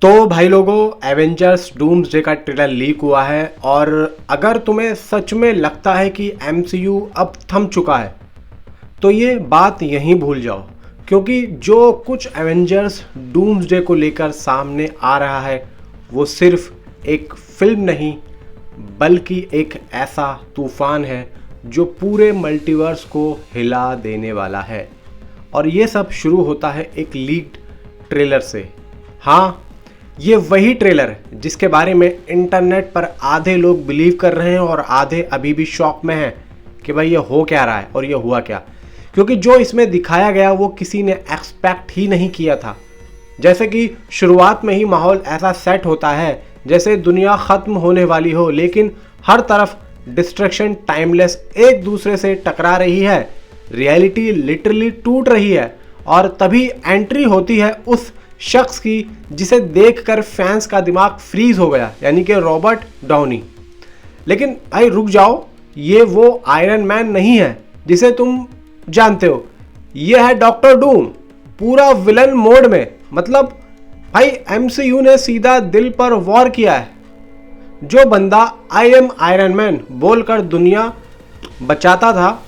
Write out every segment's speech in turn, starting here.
तो भाई लोगों, एवेंजर्स डूम्सडे का ट्रेलर लीक हुआ है और अगर तुम्हें सच में लगता है कि एमसीयू अब थम चुका है तो ये बात यहीं भूल जाओ, क्योंकि जो कुछ एवेंजर्स डूम्सडे को लेकर सामने आ रहा है वो सिर्फ एक फिल्म नहीं बल्कि एक ऐसा तूफान है जो पूरे मल्टीवर्स को हिला देने वाला है। और ये सब शुरू होता है एक लीक्ड ट्रेलर से। हाँ, ये वही ट्रेलर है जिसके बारे में इंटरनेट पर आधे लोग बिलीव कर रहे हैं और आधे अभी भी शॉक में हैं कि भाई ये हो क्या रहा है और ये हुआ क्या, क्योंकि जो इसमें दिखाया गया वो किसी ने एक्सपेक्ट ही नहीं किया था। जैसे कि शुरुआत में ही माहौल ऐसा सेट होता है जैसे दुनिया ख़त्म होने वाली हो, लेकिन हर तरफ डिस्ट्रैक्शन टाइमलेस एक दूसरे से टकरा रही है, रियलिटी लिटरली टूट रही है और तभी एंट्री होती है उस शख्स की जिसे देखकर फैंस का दिमाग फ्रीज हो गया, यानी कि रॉबर्ट डाउनी। लेकिन भाई रुक जाओ, ये वो आयरन मैन नहीं है जिसे तुम जानते हो, ये है डॉक्टर डूम पूरा विलन मोड में। मतलब भाई एमसीयू ने सीधा दिल पर वॉर किया है। जो बंदा आई एम आयरन मैन बोलकर दुनिया बचाता था,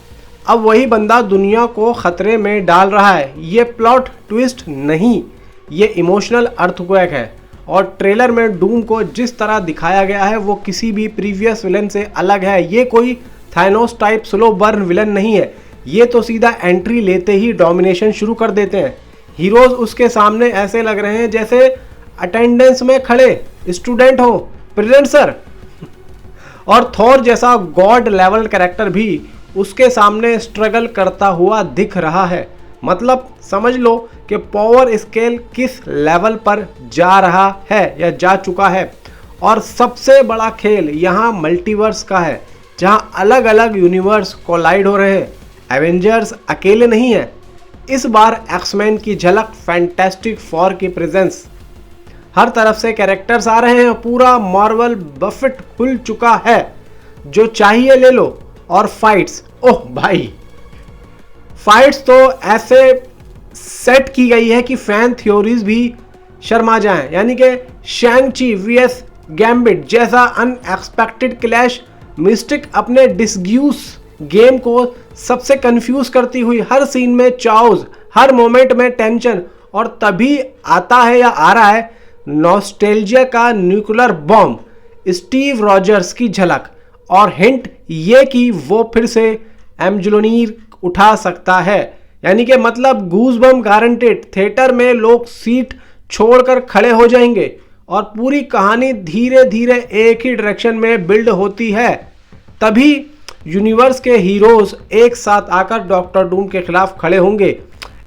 अब वही बंदा दुनिया को खतरे में डाल रहा है। ये प्लॉट ट्विस्ट नहीं, ये इमोशनल अर्थक्वेक है। और ट्रेलर में डूम को जिस तरह दिखाया गया है वो किसी भी प्रीवियस विलन से अलग है। ये कोई Thanos type slow burn villain नहीं है, ये तो सीधा एंट्री लेते ही डोमिनेशन शुरू कर देते हैं। हीरोज उसके सामने ऐसे लग रहे हैं जैसे अटेंडेंस में खड़े स्टूडेंट हो, प्रेजेंट सर। और थॉर जैसा गॉड लेवल कैरेक्टर भी उसके सामने स्ट्रगल करता हुआ दिख रहा है। मतलब समझ लो कि पावर स्केल किस लेवल पर जा रहा है या जा चुका है। और सबसे बड़ा खेल यहाँ मल्टीवर्स का है, जहाँ अलग अलग यूनिवर्स कोलाइड हो रहे हैं। एवेंजर्स अकेले नहीं है, इस बार एक्समैन की झलक, फैंटास्टिक फोर की प्रेजेंस, हर तरफ से कैरेक्टर्स आ रहे हैं। पूरा मार्वल बफेट खुल चुका है, जो चाहिए ले लो। और फाइट्स, ओह भाई, फाइट्स तो ऐसे सेट की गई है कि फैन थ्योरीज भी शर्मा जाएं। यानी कि शैंग ची वीएस गैम्बिट जैसा अनएक्सपेक्टेड क्लैश, मिस्टिक अपने डिसग्यूस गेम को सबसे कंफ्यूज करती हुई, हर सीन में चाउज, हर मोमेंट में टेंशन। और तभी आता है या आ रहा है नॉस्टैल्जिया का न्यूक्लियर बॉम्ब, स्टीव रॉजर्स की झलक और हिंट ये कि वो फिर से एमजुलोनीर उठा सकता है। यानी कि मतलब गूज़बम्प गारंटेड। थिएटर में लोग सीट छोड़कर खड़े हो जाएंगे और पूरी कहानी धीरे धीरे एक ही डायरेक्शन में बिल्ड होती है। तभी यूनिवर्स के हीरोज एक साथ आकर डॉक्टर डूम के खिलाफ खड़े होंगे।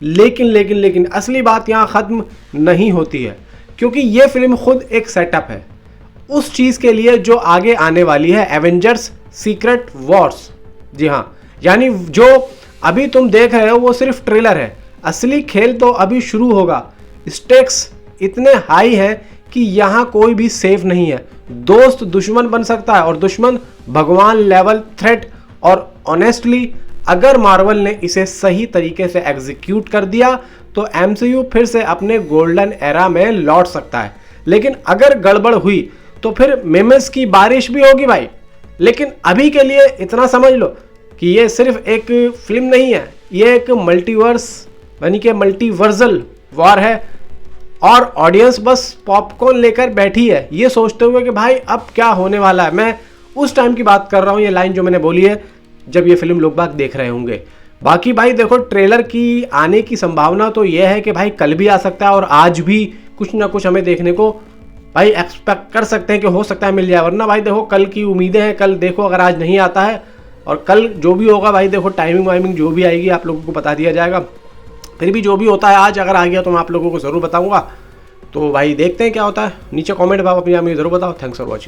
लेकिन असली बात यहाँ ख़त्म नहीं होती है, क्योंकि ये फिल्म खुद एक सेटअप है उस चीज़ के लिए जो आगे आने वाली है, एवेंजर्स सीक्रेट वॉर्स। जी हाँ, यानी जो अभी तुम देख रहे हो वो सिर्फ ट्रेलर है, असली खेल तो अभी शुरू होगा। स्टेक्स इतने हाई हैं कि यहाँ कोई भी सेफ नहीं है। दोस्त दुश्मन बन सकता है और दुश्मन भगवान लेवल थ्रेट। और ऑनेस्टली अगर मार्वल ने इसे सही तरीके से एग्जीक्यूट कर दिया तो एमसीयू फिर से अपने गोल्डन एरा में लौट सकता है। लेकिन अगर गड़बड़ हुई तो फिर मेमेस की बारिश भी होगी भाई। लेकिन अभी के लिए इतना समझ लो कि ये सिर्फ एक फिल्म नहीं है, ये एक मल्टीवर्स यानी कि मल्टीवर्सल वॉर है। और ऑडियंस बस पॉपकॉर्न लेकर बैठी है ये सोचते हुए कि भाई अब क्या होने वाला है। मैं उस टाइम की बात कर रहा हूँ, ये लाइन जो मैंने बोली है जब ये फिल्म लोग बाग देख रहे होंगे। बाकी भाई देखो, ट्रेलर की आने की संभावना तो ये है कि भाई कल भी आ सकता है और आज भी कुछ ना कुछ हमें देखने को भाई एक्सपेक्ट कर सकते हैं कि हो सकता है मिल जाए। वरना भाई देखो, कल की उम्मीदें हैं, कल देखो अगर आज नहीं आता है और कल जो भी होगा भाई देखो, टाइमिंग वाइमिंग जो भी आएगी आप लोगों को बता दिया जाएगा। फिर भी जो भी होता है आज अगर आ गया तो मैं आप लोगों को ज़रूर बताऊंगा। तो भाई देखते हैं क्या होता है। नीचे कमेंट में आप अपनी ज़रूर बताओ। Thanks for watching.